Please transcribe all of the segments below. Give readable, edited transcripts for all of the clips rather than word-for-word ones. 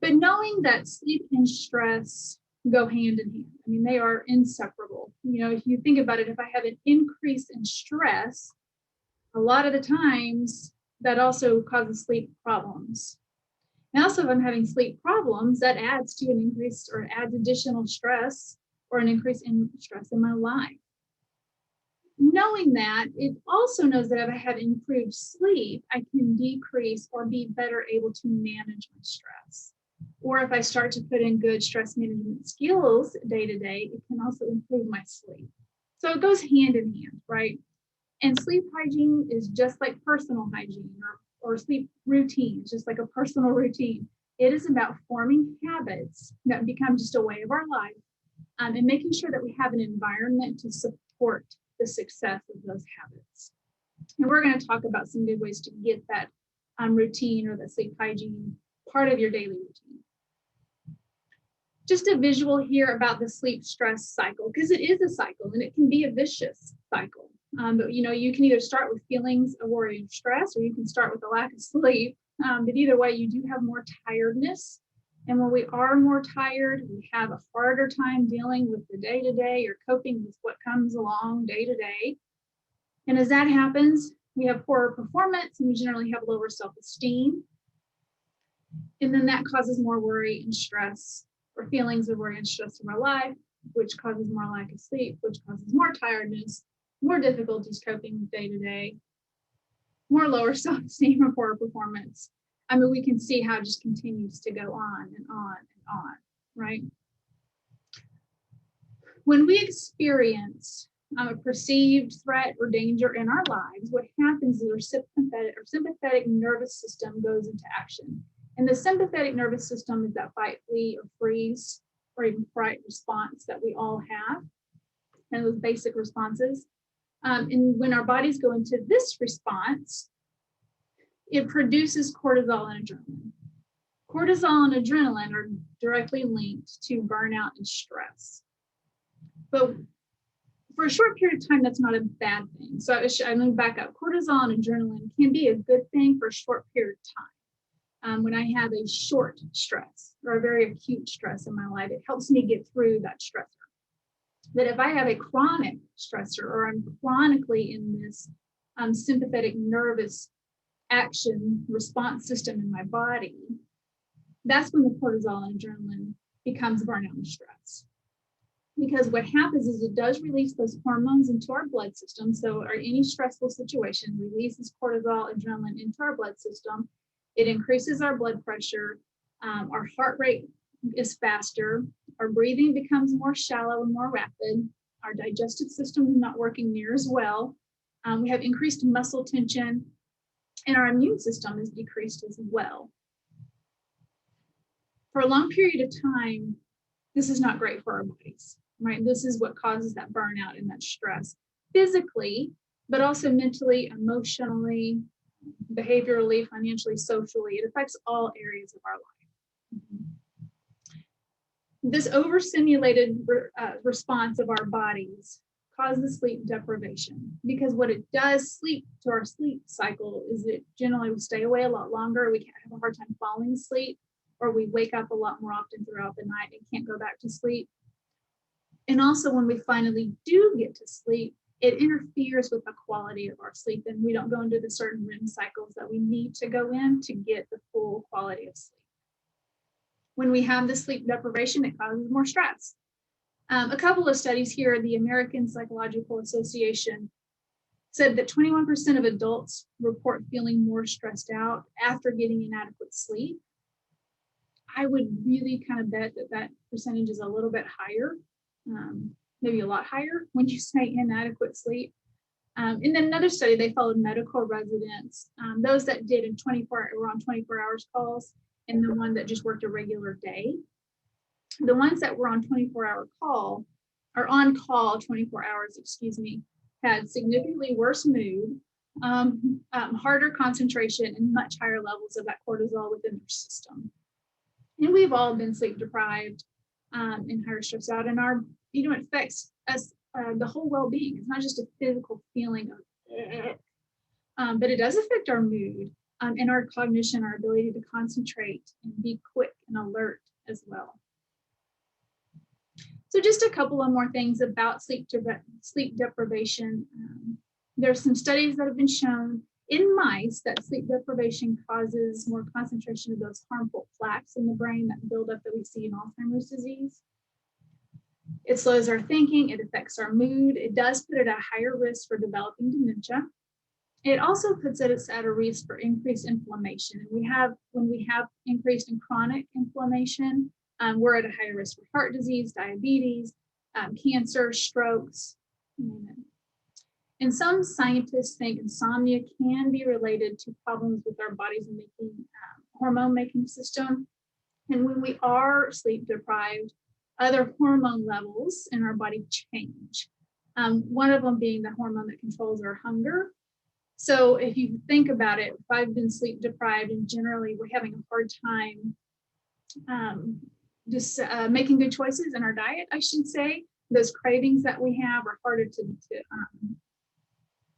But knowing that sleep and stress go hand in hand, I mean, they are inseparable. If you think about it, if I have an increase in stress, a lot of the times that also causes sleep problems. And also, if I'm having sleep problems, that adds to an increase or adds additional stress or an increase in stress in my life. Knowing that, it also knows that if I have improved sleep, I can decrease or be better able to manage my stress. Or if I start to put in good stress management skills day to day, it can also improve my sleep. So it goes hand in hand, right? And sleep hygiene is just like personal hygiene or sleep routine. It's just like a personal routine. It is about forming habits that become just a way of our life, and making sure that we have an environment to support the success of those habits. And we're going to talk about some good ways to get that routine or the sleep hygiene part of your daily routine. Just a visual here about the sleep stress cycle, because it is a cycle and it can be a vicious cycle. But you can either start with feelings of worry and stress, or you can start with a lack of sleep. But either way, you do have more tiredness. And when we are more tired, we have a harder time dealing with the day-to-day or coping with what comes along day-to-day. And as that happens, we have poorer performance and we generally have lower self-esteem. And then that causes more worry and stress, or feelings of worry and stress in our life, which causes more lack of sleep, which causes more tiredness, more difficulties coping with day-to-day, more lower self-esteem and poorer performance. I mean, we can see how it just continues to go on and on and on, right? When we experience a perceived threat or danger in our lives, what happens is our sympathetic nervous system goes into action. And the sympathetic nervous system is that fight, flee, or freeze, or even fright response that we all have, and those basic responses. And when our bodies go into this response, it produces cortisol and adrenaline. Cortisol and adrenaline are directly linked to burnout and stress. But for a short period of time, that's not a bad thing. So I move back up. Cortisol and adrenaline can be a good thing for a short period of time. When I have a short stress or a very acute stress in my life, it helps me get through that stressor. But if I have a chronic stressor, or I'm chronically in this sympathetic nervous action response system in my body, that's when the cortisol and adrenaline becomes burnout and stress. Because what happens is it does release those hormones into our blood system. So any stressful situation releases cortisol, adrenaline into our blood system. It increases our blood pressure. Our heart rate is faster. Our breathing becomes more shallow and more rapid. Our digestive system is not working near as well. We have increased muscle tension, and our immune system is decreased as well. For a long period of time, this is not great for our bodies, right? This is what causes that burnout and that stress physically, but also mentally, emotionally, behaviorally, financially, socially. It affects all areas of our life. This overstimulated response of our bodies causes sleep deprivation, because what it does to our sleep cycle is it generally will stay away a lot longer. We can't have a hard time falling asleep, or we wake up a lot more often throughout the night and can't go back to sleep. And also when we finally do get to sleep, it interferes with the quality of our sleep, and we don't go into the certain REM cycles that we need to go in to get the full quality of sleep. When we have the sleep deprivation, it causes more stress. A couple of studies here, the American Psychological Association said that 21% of adults report feeling more stressed out after getting inadequate sleep. I would really kind of bet that percentage is a little bit higher, maybe a lot higher when you say inadequate sleep. And then another study, they followed medical residents, those that did were on 24 hours calls, and the one that just worked a regular day. The ones that were on 24-hour call, or on call 24 hours, had significantly worse mood, harder concentration, and much higher levels of that cortisol within their system. And we've all been sleep deprived and higher stressed out, and it affects us, the whole well-being. It's not just a physical feeling of, but it does affect our mood and our cognition, our ability to concentrate and be quick and alert as well. So just a couple of more things about sleep deprivation. There's some studies that have been shown in mice that sleep deprivation causes more concentration of those harmful plaques in the brain that build up that we see in Alzheimer's disease. It slows our thinking, it affects our mood, it does put it at a higher risk for developing dementia. It also puts us at a risk for increased inflammation. When we have increased in chronic inflammation, we're at a higher risk for heart disease, diabetes, cancer, strokes. And some scientists think insomnia can be related to problems with our body's hormone making system. And when we are sleep deprived, other hormone levels in our body change. One of them being the hormone that controls our hunger. So if you think about it, if I've been sleep deprived and generally we're having a hard time making good choices in our diet, I should say, those cravings that we have are harder to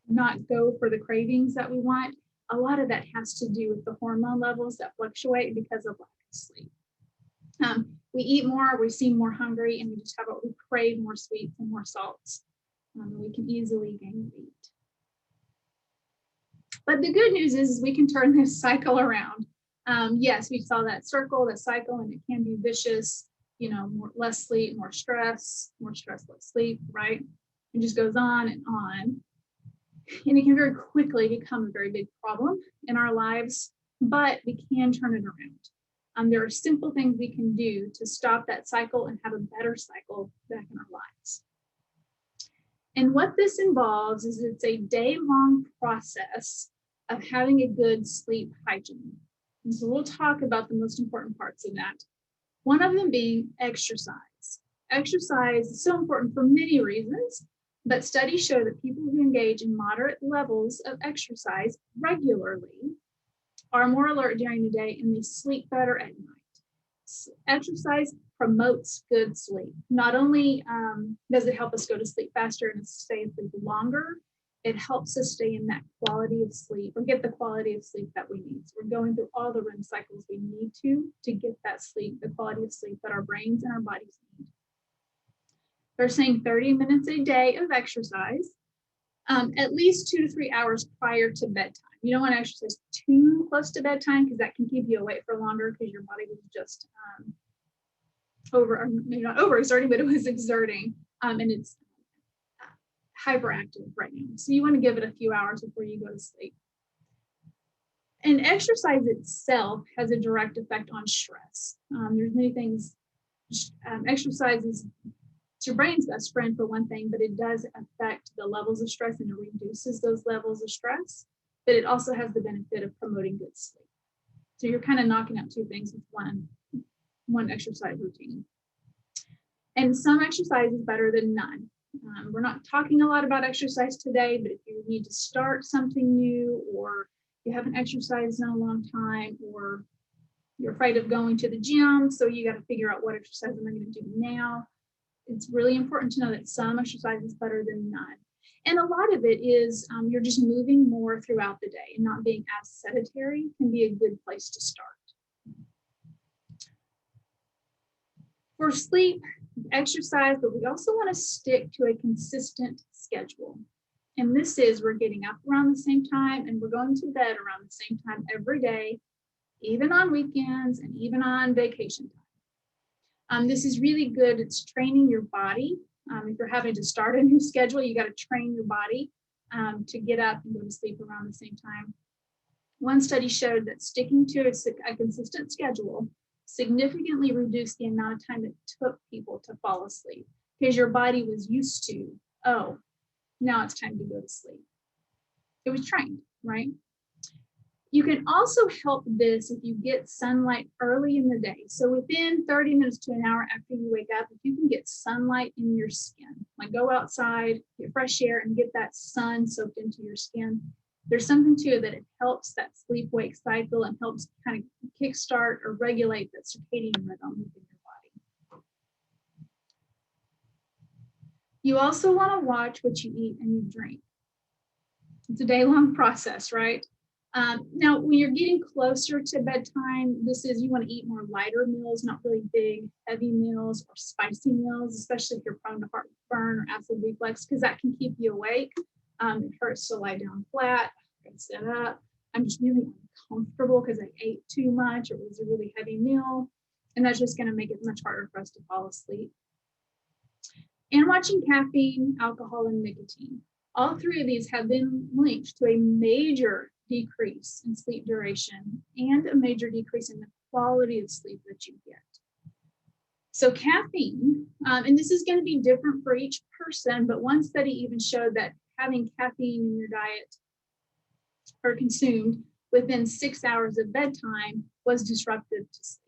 not go for the cravings that we want. A lot of that has to do with the hormone levels that fluctuate because of lack of sleep. We eat more, we seem more hungry, and we crave more sweets and more salts. We can easily gain weight. But the good news is we can turn this cycle around. Yes, we saw that cycle, and it can be vicious, less sleep, more stress, less sleep, right? It just goes on. And it can very quickly become a very big problem in our lives, but we can turn it around. There are simple things we can do to stop that cycle and have a better cycle back in our lives. And what this involves is it's a day-long process of having a good sleep hygiene. And so we'll talk about the most important parts of that. One of them being exercise. Exercise is so important for many reasons, but studies show that people who engage in moderate levels of exercise regularly are more alert during the day and they sleep better at night. Exercise promotes good sleep. Not only does it help us go to sleep faster and stay asleep longer, it helps us stay in that quality of sleep or get the quality of sleep that we need. So we're going through all the REM cycles we need to get that sleep, the quality of sleep that our brains and our bodies need. They're saying 30 minutes a day of exercise, at least 2 to 3 hours prior to bedtime. You don't want to exercise too close to bedtime because that can keep you awake for longer because your body was just maybe not overexerting, but it was exerting, and it's hyperactive right now. So you want to give it a few hours before you go to sleep. And exercise itself has a direct effect on stress. There's many things. Exercise is your brain's best friend for one thing, but it does affect the levels of stress and it reduces those levels of stress. But it also has the benefit of promoting good sleep. So you're kind of knocking out two things with one exercise routine. And some exercise is better than none. We're not talking a lot about exercise today, but if you need to start something new, or you haven't exercised in a long time, or you're afraid of going to the gym, so you got to figure out what exercise am I going to do now. It's really important to know that some exercise is better than none. And a lot of it is you're just moving more throughout the day, and not being as sedentary can be a good place to start. For sleep, exercise, but we also want to stick to a consistent schedule. And this is we're getting up around the same time and we're going to bed around the same time every day, even on weekends and even on vacation time. This is really good. It's training your body. If you're having to start a new schedule, you got to train your body to get up and go to sleep around the same time. One study showed that sticking to a consistent schedule significantly reduced the amount of time it took people to fall asleep because your body was used to, oh, now it's time to go to sleep. It was trained, right? You can also help this if you get sunlight early in the day. So within 30 minutes to an hour after you wake up, if you can get sunlight in your skin, like go outside, get fresh air and get that sun soaked into your skin, there's something to it that it helps that sleep-wake cycle and helps kind of kickstart or regulate that circadian rhythm within your body. You also want to watch what you eat and you drink. It's a day-long process, right? Now, when you're getting closer to bedtime, you want to eat more lighter meals, not really big, heavy meals or spicy meals, especially if you're prone to heartburn or acid reflux, because that can keep you awake. It hurts to lie down flat, and sit up. I'm just really uncomfortable because I ate too much or it was a really heavy meal. And that's just going to make it much harder for us to fall asleep. And watching caffeine, alcohol, and nicotine. All three of these have been linked to a major decrease in sleep duration and a major decrease in the quality of sleep that you get. So caffeine, and this is going to be different for each person, but one study even showed that having caffeine in your diet or consumed within 6 hours of bedtime was disruptive to sleep.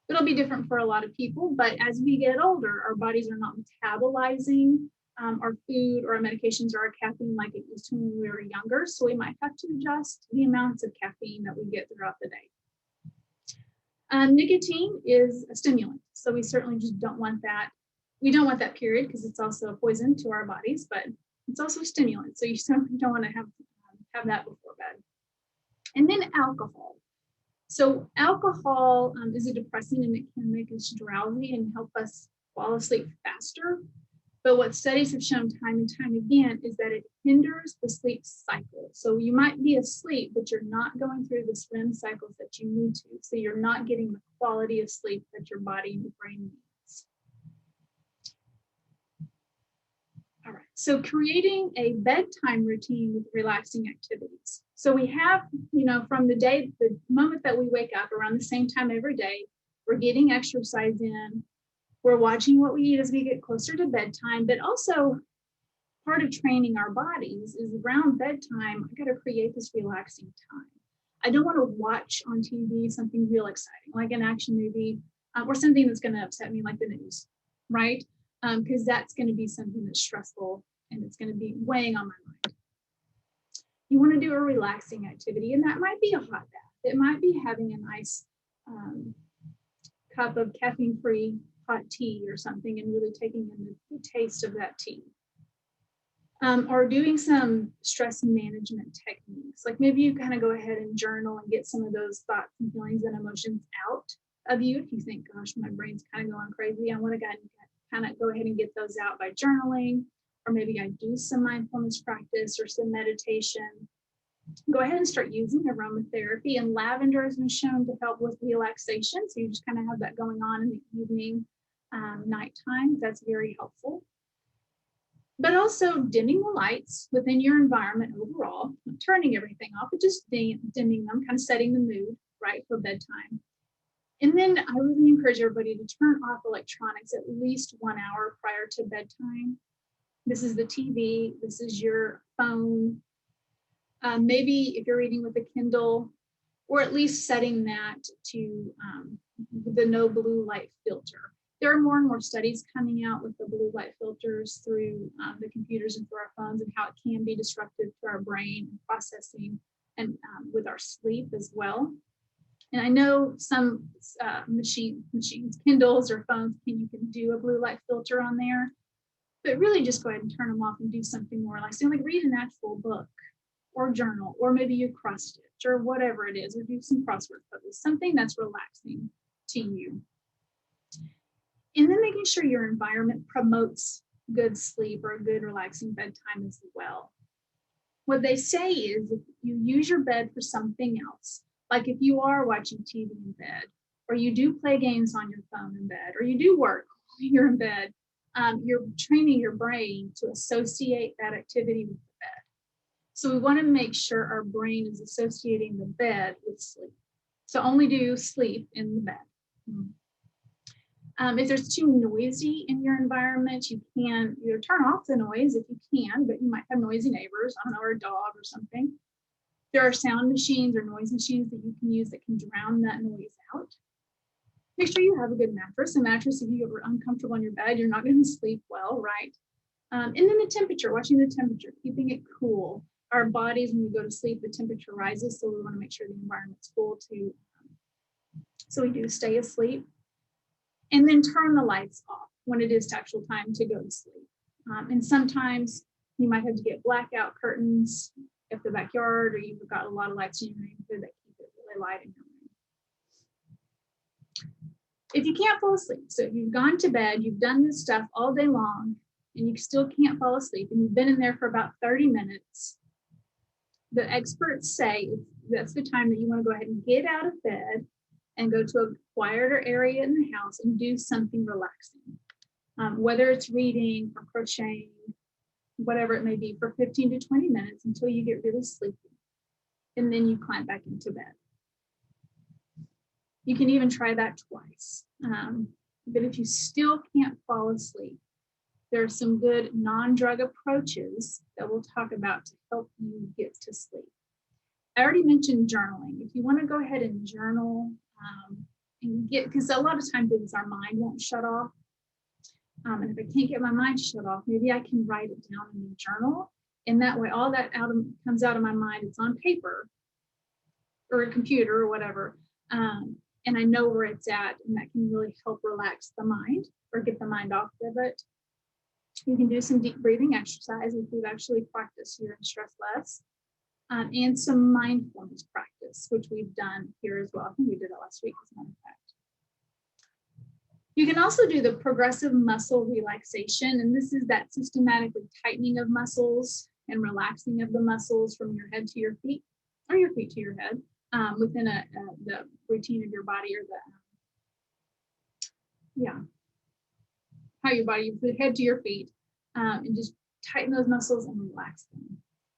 It'll be different for a lot of people, but as we get older, our bodies are not metabolizing our food or our medications or our caffeine like it used to when we were younger. So we might have to adjust the amounts of caffeine that we get throughout the day. Nicotine is a stimulant, so we certainly just don't want that. We don't want that, period, because it's also a poison to our bodies, but it's also a stimulant, so you certainly don't want to have that before bed. And then alcohol. So alcohol is a depressant, and it can make us drowsy and help us fall asleep faster. But what studies have shown time and time again is that it hinders the sleep cycle. So you might be asleep, but you're not going through the REM cycles that you need to. So you're not getting the quality of sleep that your body and your brain needs. All right, so creating a bedtime routine with relaxing activities. So we have, from the moment that we wake up around the same time every day, we're getting exercise in, we're watching what we eat as we get closer to bedtime, but also part of training our bodies is around bedtime, I got to create this relaxing time. I don't want to watch on TV something real exciting, like an action movie, or something that's going to upset me, like the news, right? Because that's going to be something that's stressful and it's going to be weighing on my mind. You want to do a relaxing activity, and that might be a hot bath. It might be having a nice cup of caffeine-free hot tea or something and really taking in the taste of that tea. Or doing some stress management techniques. Like maybe you kind of go ahead and journal and get some of those thoughts and feelings and emotions out of you. If you think, gosh, my brain's kind of going crazy, I want to kind of go ahead and get those out by journaling, or maybe I do some mindfulness practice or some meditation. Go ahead and start using aromatherapy, and lavender has been shown to help with relaxation. So you just kind of have that going on in the evening, nighttime. That's very helpful. But also dimming the lights within your environment overall, not turning everything off, but just dimming them, kind of setting the mood, right, for bedtime. And then I really encourage everybody to turn off electronics at least 1 hour prior to bedtime. This is the TV, this is your phone. Maybe if you're reading with a Kindle, or at least setting that to the no blue light filter. There are more and more studies coming out with the blue light filters through the computers and through our phones, and how it can be disruptive to our brain and processing, and with our sleep as well. And I know some machines, Kindles or phones, you can do a blue light filter on there, but really just go ahead and turn them off and do something more relaxing, like read an actual book or journal, or maybe you cross stitch or whatever it is, or do some crossword puzzles, something that's relaxing to you. And then making sure your environment promotes good sleep or a good relaxing bedtime as well. What they say is if you use your bed for something else, like if you are watching TV in bed, or you do play games on your phone in bed, or you do work while you're in bed, you're training your brain to associate that activity with the bed. So we want to make sure our brain is associating the bed with sleep. So only do sleep in the bed. If there's too noisy in your environment, you can either turn off the noise if you can, but you might have noisy neighbors, I don't know, or a dog or something. There are sound machines or noise machines that you can use that can drown that noise out. Make sure you have a good mattress. A mattress, if you are uncomfortable in your bed, you're not going to sleep well, right? And then the temperature, watching the temperature, keeping it cool. Our bodies, when we go to sleep, the temperature rises, so we want to make sure the environment's cool too. So we do stay asleep. And then turn the lights off when it is actual time to go to sleep. And sometimes you might have to get blackout curtains if the backyard, or you've got a lot of lights in your neighborhood that keep it really light in your room. If you can't fall asleep, so if you've gone to bed, you've done this stuff all day long, and you still can't fall asleep, and you've been in there for about 30 minutes, the experts say that's the time that you want to go ahead and get out of bed and go to a quieter area in the house and do something relaxing. Whether it's reading or crocheting, whatever it may be, for 15 to 20 minutes until you get really sleepy. And then you climb back into bed. You can even try that twice. But if you still can't fall asleep, there are some good non-drug approaches that we'll talk about to help you get to sleep. I already mentioned journaling. If you want to go ahead and journal and because a lot of times it's our mind won't shut off. And if I can't get my mind to shut off, maybe I can write it down in a journal. And that way, all that comes out of my mind. It's on paper or a computer or whatever. And I know where it's at, and that can really help relax the mind or get the mind off of it. You can do some deep breathing exercises we've actually practiced here in Stress Less, and some mindfulness practice, which we've done here as well. I think we did it last week, as a matter of fact. You can also do the progressive muscle relaxation, and this is that systematically tightening of muscles and relaxing of the muscles from your head to your feet, or your feet to your head, within the routine of your body, or how your body, the head to your feet, and just tighten those muscles and relax them.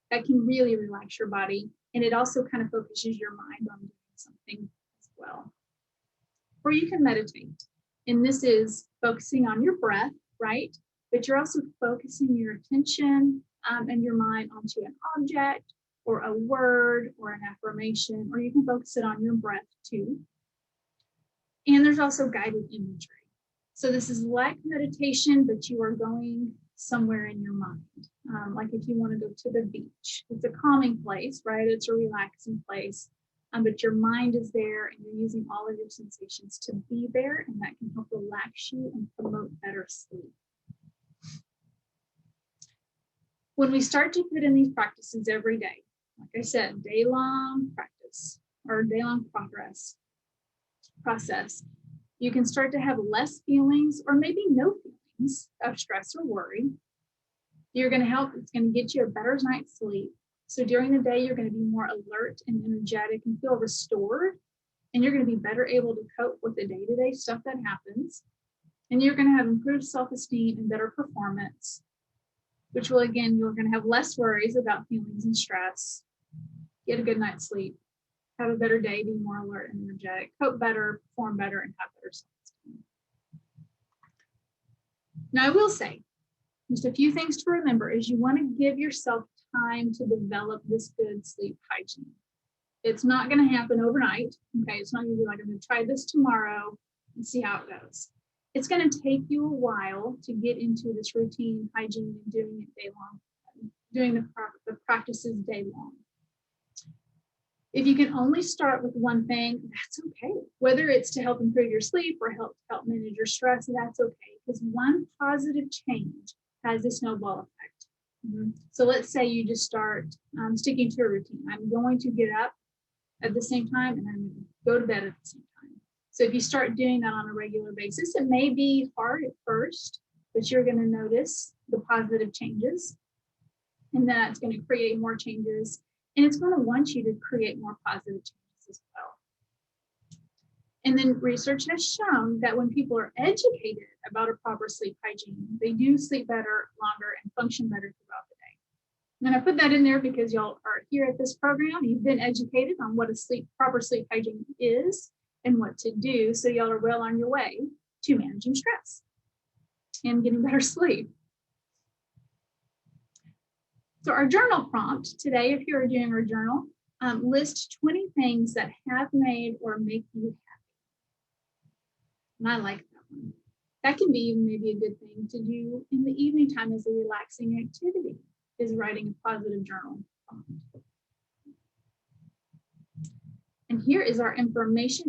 That can really relax your body, and it also kind of focuses your mind on doing something as well. Or you can meditate, and this is focusing on your breath, right? But you're also focusing your attention and your mind onto an object or a word or an affirmation, or you can focus it on your breath too. And there's also guided imagery. So this is like meditation, but you are going somewhere in your mind. Like if you want to go to the beach, it's a calming place, right? It's a relaxing place, but your mind is there, and you're using all of your sensations to be there, and that can help relax you and promote better sleep. When we start to put in these practices every day, like I said, day-long practice or day-long process, you can start to have less feelings, or maybe no feelings of stress or worry. You're going to help, it's going to get you a better night's sleep. So during the day, you're going to be more alert and energetic and feel restored. And you're going to be better able to cope with the day-to-day stuff that happens. And you're going to have improved self-esteem and better performance, which will, again, you're going to have less worries about feelings and stress, get a good night's sleep, have a better day, be more alert and energetic, cope better, perform better, and have better self-esteem. Now, I will say, just a few things to remember is you want to give yourself time to develop this good sleep hygiene. It's not going to happen overnight. Okay, it's not going to be like, I'm going to try this tomorrow and see how it goes. It's going to take you a while to get into this routine hygiene and doing it day long, doing the practices day long. If you can only start with one thing, that's okay. Whether it's to help improve your sleep or help manage your stress, that's okay. Because one positive change has a snowball effect. So let's say you just start sticking to a routine. I'm going to get up at the same time, and I'm going to go to bed at the same time. So if you start doing that on a regular basis, it may be hard at first, but you're going to notice the positive changes, and that's going to create more changes, and it's going to want you to create more positive changes as well. And then research has shown that when people are educated about a proper sleep hygiene, they do sleep better, longer, and function better throughout the day. And I put that in there because y'all are here at this program. You've been educated on what a proper sleep hygiene is and what to do. So y'all are well on your way to managing stress and getting better sleep. So our journal prompt today, if you're doing our journal, list 20 things that have made or make you happy. And I like that one. That can be even maybe a good thing to do in the evening time as a relaxing activity, is writing a positive journal. And here is our information